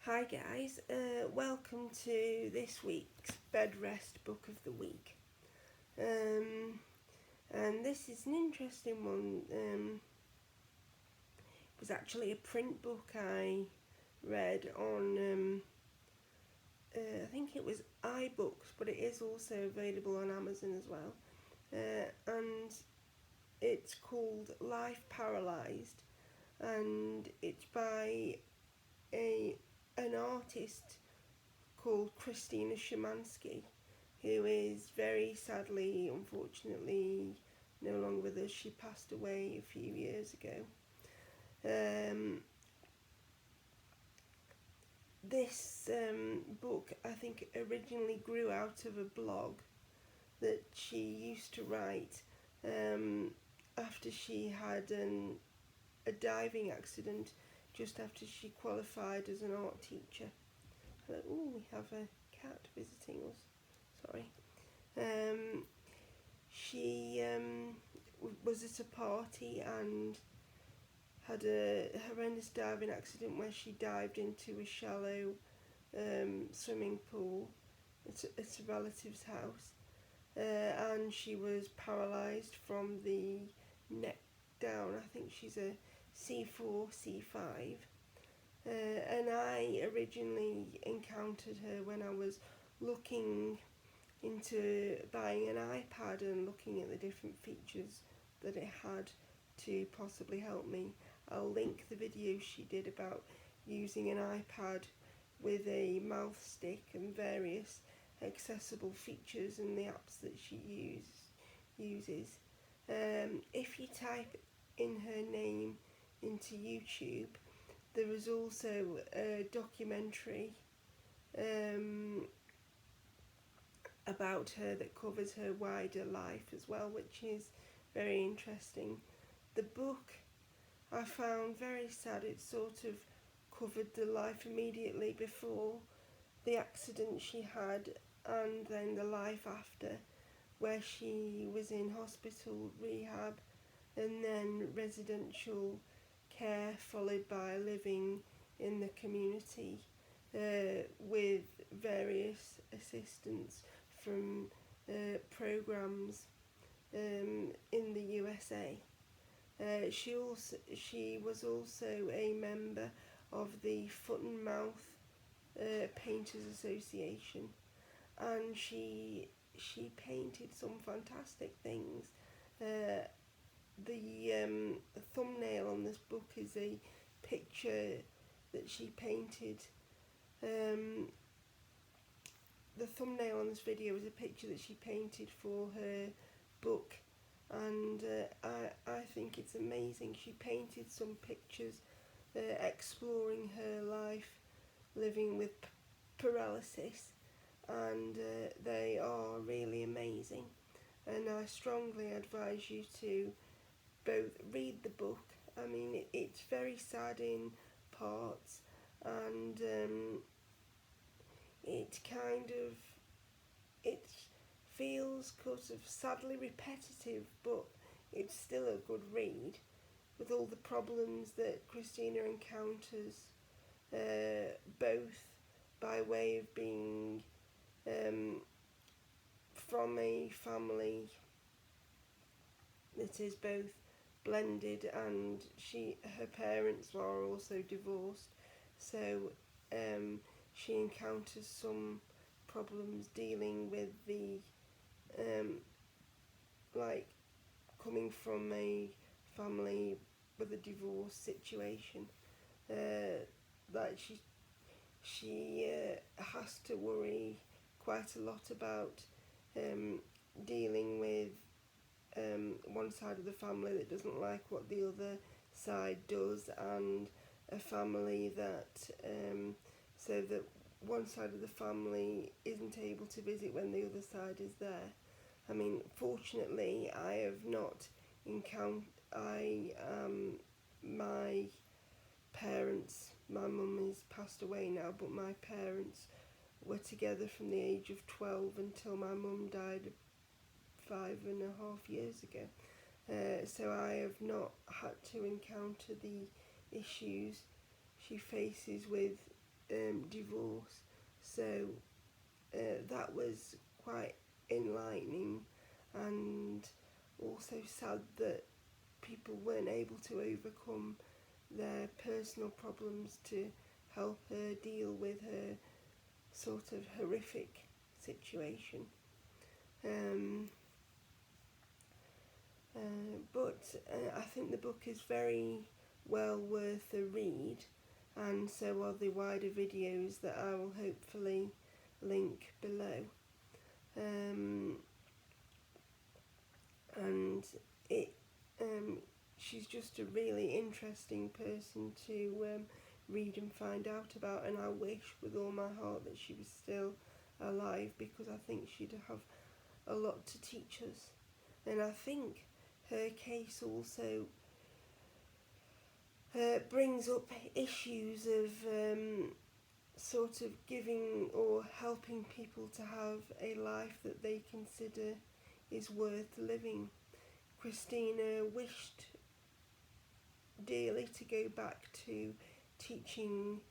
Hi guys, welcome to this week's bed rest book of the week. And this is an interesting one. It was actually a print book I read on, I think it was iBooks, but it is also available on Amazon as well. And it's called Life Paralysed, and it's by an artist called Christina Symanski, who is very sadly, unfortunately, no longer with us. She passed away a few years ago. This book, I think, originally grew out of a blog that she used to write after she had a diving accident just after she qualified as an art teacher. Oh, we have a cat visiting us. Sorry. She was at a party and had a horrendous diving accident where she dived into a shallow swimming pool at a relative's house, and she was paralysed from the neck down. I think she's a C4, C5. And I originally encountered her when I was looking into buying an iPad and looking at the different features that it had to possibly help me. I'll link the video she did about using an iPad with a mouth stick and various accessible features and the apps that she uses. If you type in her name into YouTube, there is also a documentary about her that covers her wider life as well, which is very interesting. The book I found very sad. It sort of covered the life immediately before the accident she had and then the life after, where she was in hospital rehab and then residential care, followed by living in the community with various assistance from programs in the USA. She was also a member of the Foot and Mouth Painters Association, and she painted some fantastic things. The thumbnail on this book is a picture that she painted. The thumbnail on this video is a picture that she painted for her book, and I think it's amazing. She painted some pictures exploring her life living with paralysis, and they are really amazing, and I strongly advise you to both read the book. I mean, it's very sad in parts, and it feels sort of sadly repetitive, but it's still a good read with all the problems that Christina encounters, both by way of being from a family that is both blended, and her parents are also divorced, so she encounters some problems dealing with the like coming from a family with a divorce situation, that she has to worry quite a lot about dealing with one side of the family that doesn't like what the other side does, and a family that so that one side of the family isn't able to visit when the other side is there. I mean, fortunately, I have not encountered. My parents, my mum has passed away now, but my parents were together from the age of 12 until my mum died 5.5 years ago. So I have not had to encounter the issues she faces with divorce. So that was quite enlightening, and also sad that people weren't able to overcome their personal problems to help her deal with her sort of horrific situation. But I think the book is very well worth a read, and so are the wider videos that I will hopefully link below. And she's just a really interesting person to read and find out about, and I wish with all my heart that she was still alive, because I think she'd have a lot to teach us. And I think her case also brings up issues of sort of giving or helping people to have a life that they consider is worth living. Christina wished dearly to go back to teaching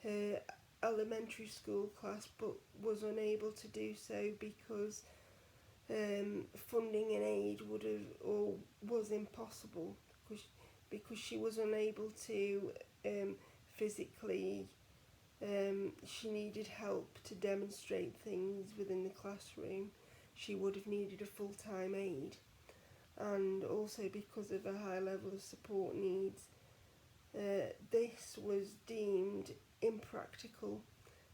her elementary school class, but was unable to do so because funding and aid would have or was impossible, because she was unable to physically. She needed help to demonstrate things within the classroom. She would have needed a full-time aide, and also because of a high level of support needs, this was deemed impractical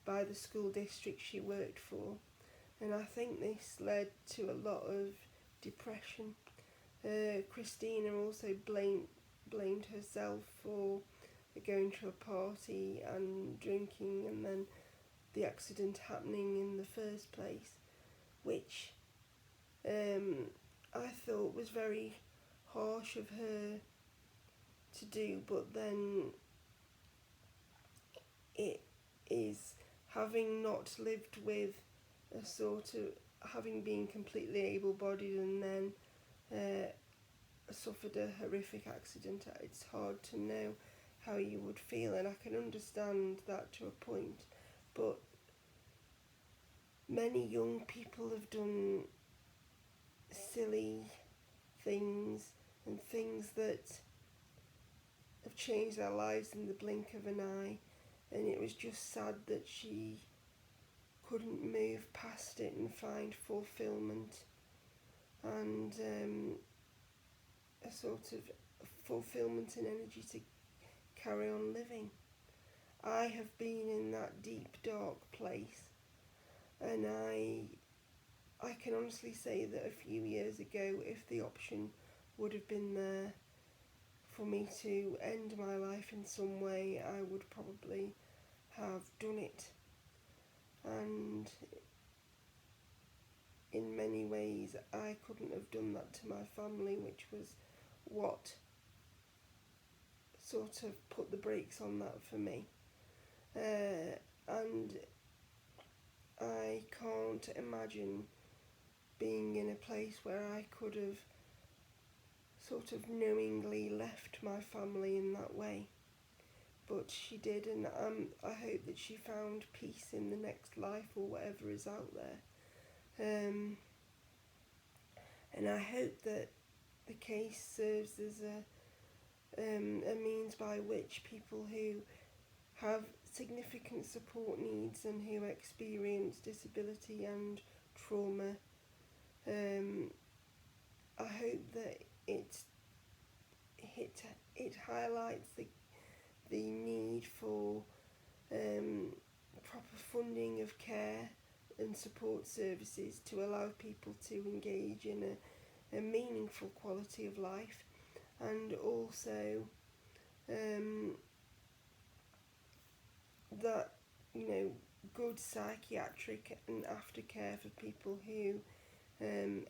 by the school district she worked for, and I think this led to a lot of depression. Christina also blamed herself for going to a party and drinking, and then the accident happening in the first place, which I thought was very harsh of her to do. But then it is, having not lived with a sort of, having been completely able-bodied and then suffered a horrific accident, it's hard to know how you would feel, and I can understand that to a point, but many young people have done silly things and things that have changed their lives in the blink of an eye, and it was just sad that she couldn't move past it and find fulfillment and a sort of fulfillment and energy to carry on living. I have been in that deep, dark place, and I can honestly say that a few years ago, if the option would have been there for me to end my life in some way, I would probably have done it. And in many ways, I couldn't have done that to my family, which was what sort of put the brakes on that for me. And I can't imagine being in a place where I could have sort of knowingly left my family in that way. But she did, and I hope that she found peace in the next life or whatever is out there. And I hope that the case serves as a means by which people who have significant support needs and who experience disability and trauma, I hope that it highlights the need for proper funding of care and support services to allow people to engage in a meaningful quality of life, and also that, good psychiatric and aftercare for people who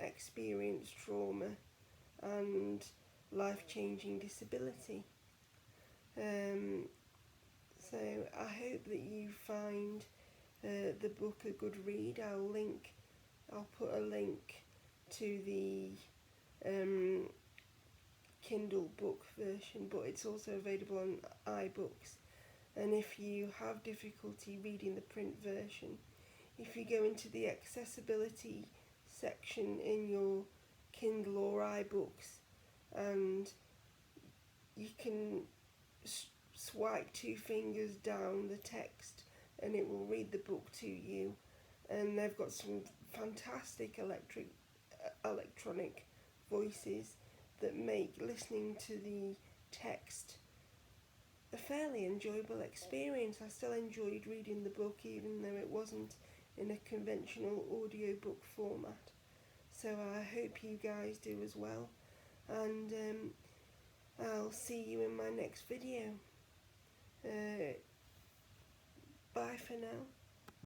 experience trauma and life-changing disability. So I hope that you find the book a good read. I'll put a link to the Kindle book version, but it's also available on iBooks. And if you have difficulty reading the print version, if you go into the accessibility section in your Kindle or iBooks, and you can swipe 2 fingers down the text and it will read the book to you. And they've got some fantastic electronic voices that make listening to the text a fairly enjoyable experience. I still enjoyed reading the book even though it wasn't in a conventional audiobook format. So I hope you guys do as well, and I'll see you in my next video. Bye for now.